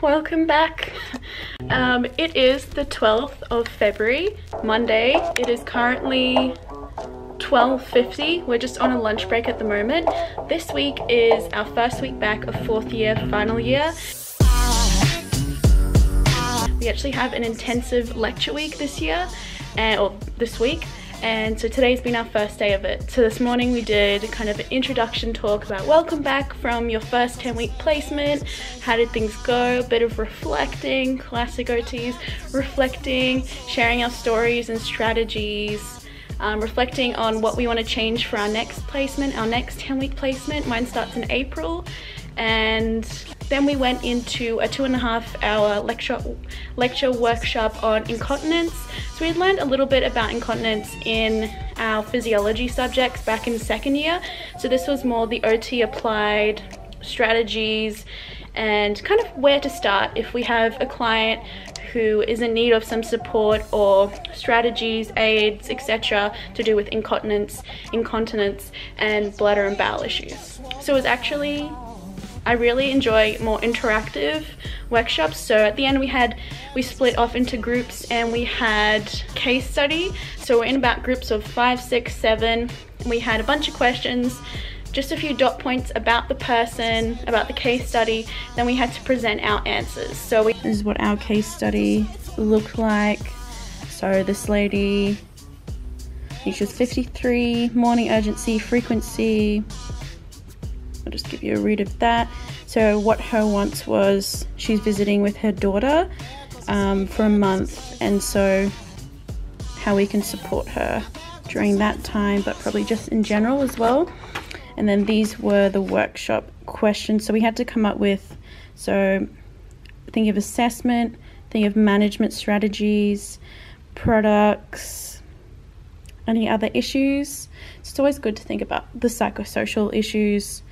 Welcome back. It is the 12th of February, Monday. It is currently 12:50. We're just on a lunch break at the moment. This week is our first week back of 4th year, final year. We actually have an intensive lecture week this year, or this week. And so today's been our first day of it. So this morning we did kind of an introduction talk about welcome back from your first 10-week placement. How did things go? A bit of reflecting, classic OTs, reflecting, sharing our stories and strategies, reflecting on what we want to change for our next placement, our next 10-week placement. Mine starts in April. And then we went into a 2.5-hour lecture workshop on incontinence. So we had learned a little bit about incontinence in our physiology subjects back in second year. So this was more the OT applied strategies and kind of where to start if we have a client who is in need of some support or strategies, aids, etc. to do with incontinence, and bladder and bowel issues. So it was actually, I really enjoy more interactive workshops. So at the end we split off into groups and we had case study. So we're in about groups of 5, 6, 7. We had a bunch of questions, just a few dot points about the person, about the case study. Then we had to present our answers. So this is what our case study looked like. So this lady, she was 53, morning urgency, frequency. I'll just give you a read of that. So what her wants was, she's visiting with her daughter for a month, and so how we can support her during that time, but probably just in general as well. And then these were the workshop questions. So we had to come up with, so think of assessment, think of management strategies, products, any other issues. It's always good to think about the psychosocial issues,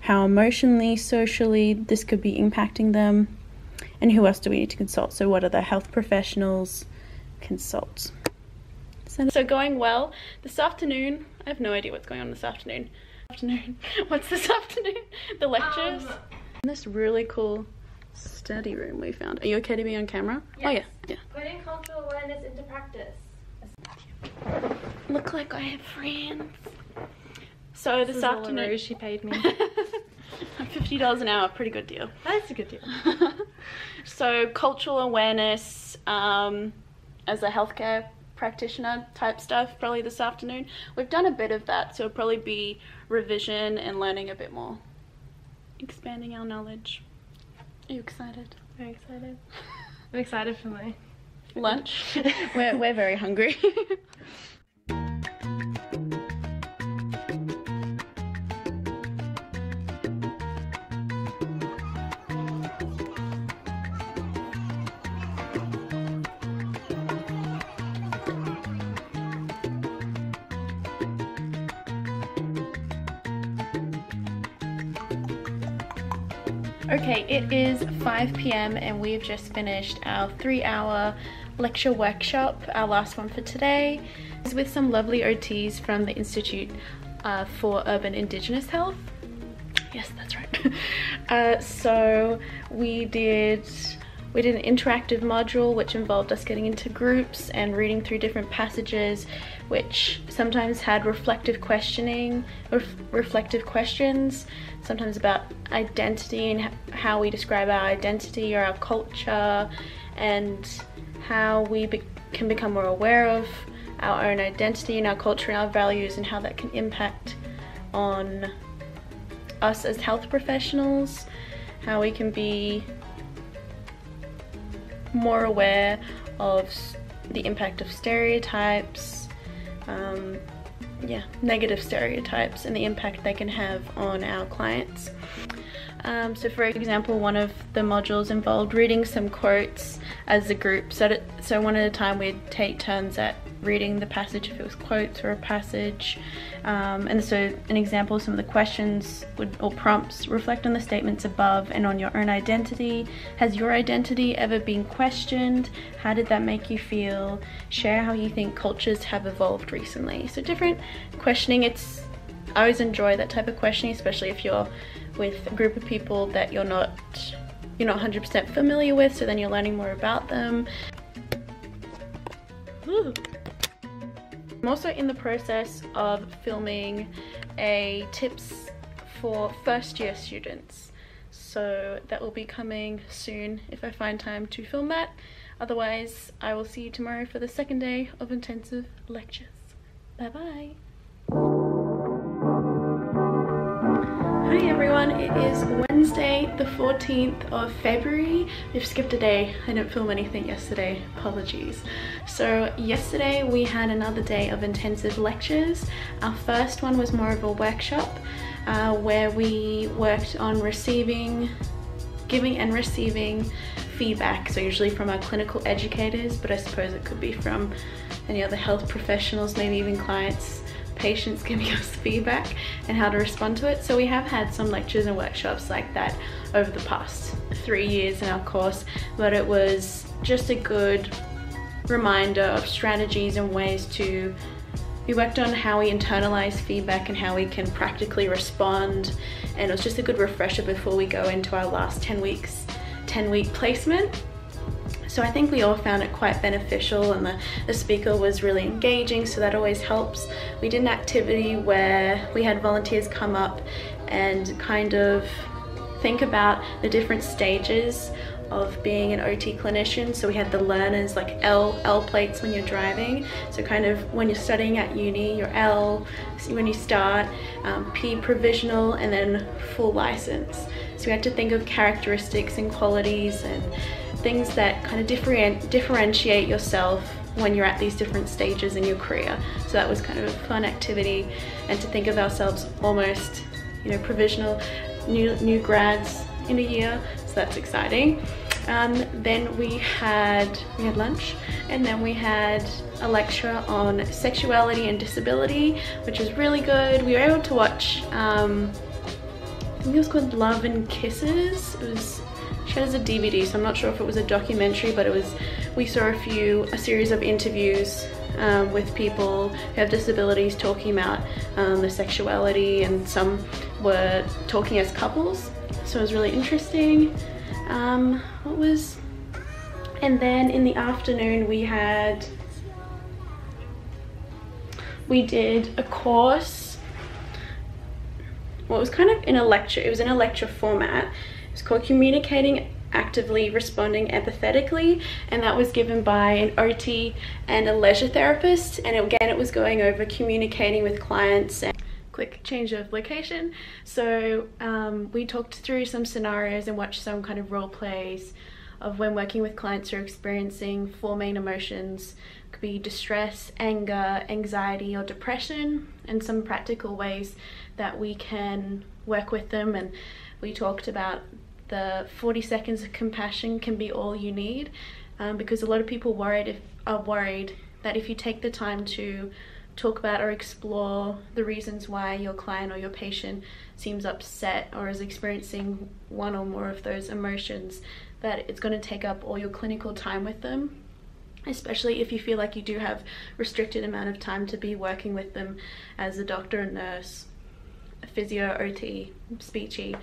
how emotionally, socially this could be impacting them, and who else do we need to consult. So what are the health professionals consult? So going well. This afternoon, I have no idea what's going on this afternoon. What's this afternoon? The lectures? This really cool study room we found. Are you okay to be on camera? Yes. Oh yeah. Putting cultural awareness into practice. Look like I have friends. So this afternoon, she paid me. $50 an hour, pretty good deal. That's a good deal. So cultural awareness as a healthcare practitioner type stuff, probably this afternoon. We've done a bit of that, so it'll probably be revision and learning a bit more. Expanding our knowledge. Are you excited? Very excited. I'm excited for my lunch. We're very hungry. Okay, it is 5 p.m. and we've just finished our 3-hour lecture workshop, our last one for today. It's with some lovely OTs from the Institute for Urban Indigenous Health. Yes, that's right. So we did an interactive module which involved us getting into groups and reading through different passages, which sometimes had reflective questioning, or reflective questions, sometimes about identity and how we describe our identity or our culture, and how we can become more aware of our own identity and our culture and our values, and how that can impact on us as health professionals, how we can be more aware of the impact of stereotypes, negative stereotypes, and the impact they can have on our clients. So for example, one of the modules involved reading some quotes as a group. So one at a time we'd take turns at reading the passage if it was quotes or a passage. And so an example of some of the questions or prompts: reflect on the statements above and on your own identity. Has your identity ever been questioned? How did that make you feel? Share how you think cultures have evolved recently. So different questioning. I always enjoy that type of questioning, especially if you're with a group of people that you're not you're not 100% familiar with, so then you're learning more about them. Ooh. I'm also in the process of filming a tips for first year students, so that will be coming soon if I find time to film that. Otherwise, I will see you tomorrow for the second day of intensive lectures. Bye bye. Hi everyone, it is Wednesday the 14th of February. We've skipped a day. I didn't film anything yesterday, apologies. So yesterday we had another day of intensive lectures. Our first one was more of a workshop where we worked on giving and receiving feedback. So usually from our clinical educators, but I suppose it could be from any other health professionals, maybe even clients, patients giving us feedback and how to respond to it. So we have had some lectures and workshops like that over the past 3 years in our course, but it was just a good reminder of strategies and ways to, we worked on how we internalize feedback and how we can practically respond, and it was just a good refresher before we go into our last 10-week placement. So I think we all found it quite beneficial, and the speaker was really engaging, so that always helps. We did an activity where we had volunteers come up and kind of think about the different stages of being an OT clinician. So we had the learners, like L plates when you're driving. So kind of when you're studying at uni, your L, when you start, P provisional, and then full license. So we had to think of characteristics and qualities and things that kind of differentiate yourself when you're at these different stages in your career. So that was kind of a fun activity, and to think of ourselves almost, you know, provisional new grads in a year, so that's exciting. Then we had lunch, and then we had a lecture on sexuality and disability, which was really good. We were able to watch, I think it was called Love and Kisses. She has a DVD, so I'm not sure if it was a documentary, but we saw a series of interviews with people who have disabilities talking about their sexuality, and some were talking as couples, so it was really interesting. And then in the afternoon we did a course. Well, it was kind of in a lecture, it was in a lecture format. It's called Communicating Actively, Responding Empathetically, and that was given by an OT and a leisure therapist, and again it was going over communicating with clients. And quick change of location, so we talked through some scenarios and watched some kind of role plays of when working with clients who are experiencing 4 main emotions. It could be distress, anger, anxiety, or depression, and some practical ways that we can work with them. And we talked about the 40 seconds of compassion can be all you need, because a lot of people are worried that if you take the time to talk about or explore the reasons why your client or your patient seems upset or is experiencing one or more of those emotions, that it's going to take up all your clinical time with them, especially if you feel like you do have restricted amount of time to be working with them as a doctor, a nurse, a physio, OT, speechy.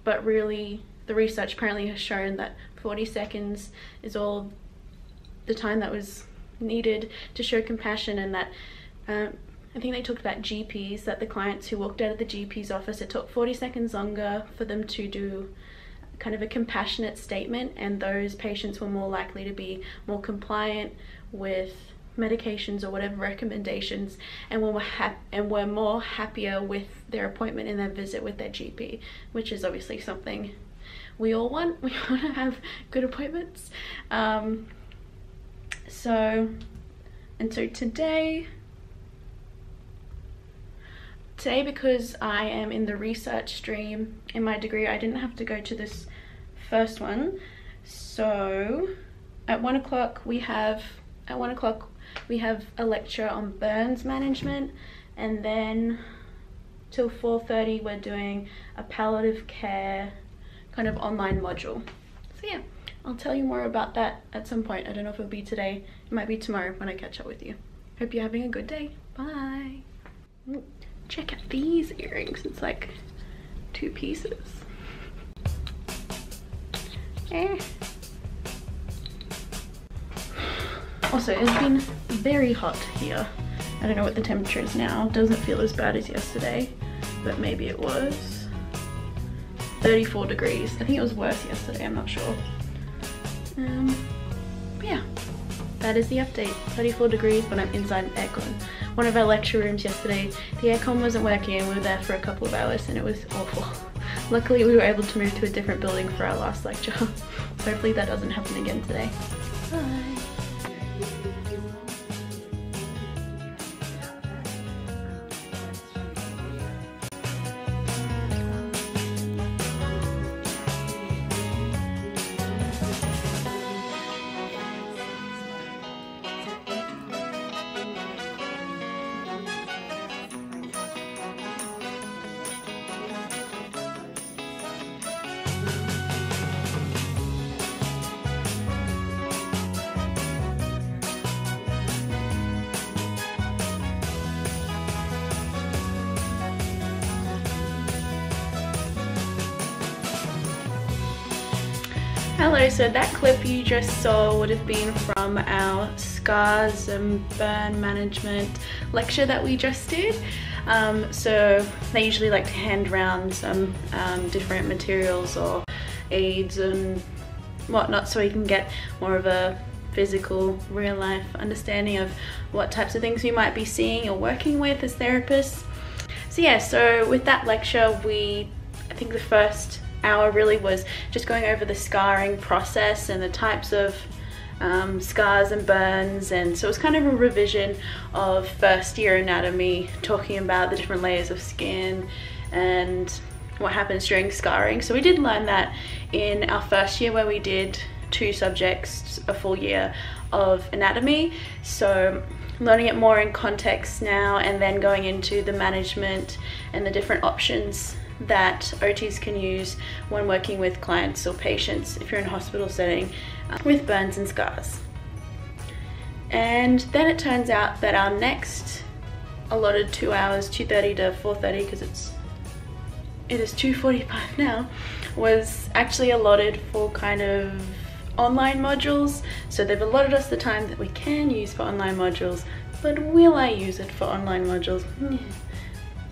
But really, the research apparently has shown that 40 seconds is all the time that was needed to show compassion, and that I think they talked about GPs, that the clients who walked out of the GP's office, it took 40 seconds longer for them to do kind of a compassionate statement, and those patients were more likely to be more compliant with medications or whatever recommendations, and were more happier with their appointment and their visit with their GP, which is obviously something we all want. We want to have good appointments. So today, because I am in the research stream in my degree, I didn't have to go to this first one. So at 1 o'clock we have a lecture on burns management, and then till 4:30 we're doing a palliative care kind of online module. So yeah, I'll tell you more about that at some point. I don't know if it'll be today, it might be tomorrow when I catch up with you. Hope you're having a good day. Bye. Ooh, check out these earrings, it's like 2 pieces. Also, it's been very hot here. I don't know what the temperature is now. Doesn't feel as bad as yesterday, but maybe it was 34 degrees. I think it was worse yesterday, I'm not sure. But yeah, that is the update. 34 degrees when I'm inside an aircon. One of our lecture rooms yesterday, the aircon wasn't working and we were there for a couple of hours and it was awful. Luckily we were able to move to a different building for our last lecture. Hopefully that doesn't happen again today. Bye. Hello, so that clip you just saw would have been from our scars and burn management lecture that we just did. So they usually like to hand around some different materials or aids and whatnot so you can get more of a physical, real life understanding of what types of things you might be seeing or working with as therapists. So yeah, so with that lecture, I think the first hour really was just going over the scarring process and the types of scars and burns, and so it was kind of a revision of first year anatomy, talking about the different layers of skin and what happens during scarring. So we did learn that in our first year where we did 2 subjects, a full year of anatomy. So learning it more in context now and then going into the management and the different options that OTs can use when working with clients or patients if you're in a hospital setting with burns and scars. And then it turns out that our next allotted 2 hours, 2:30 to 4:30, because it is 2:45 now, was actually allotted for kind of online modules. So they've allotted us the time that we can use for online modules, but will I use it for online modules?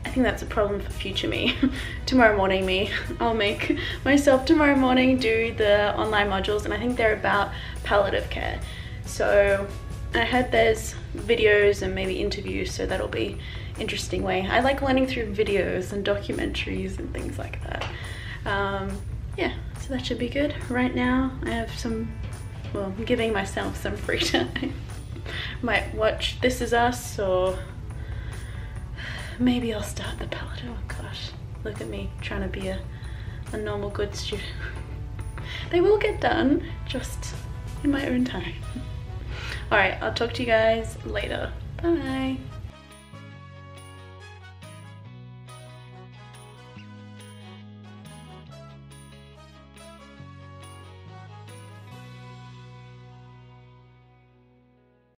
I think that's a problem for future me. Tomorrow morning I'll make myself tomorrow morning do the online modules, and I think they're about palliative care. So I heard there's videos and maybe interviews, so that'll be interesting way. I like learning through videos and documentaries and things like that. Yeah, so that should be good. Right now I have I'm giving myself some free time. Might watch This Is Us, or maybe I'll start the palliative. Oh gosh, look at me trying to be a normal good student. They will get done, just in my own time. Alright, I'll talk to you guys later. Bye.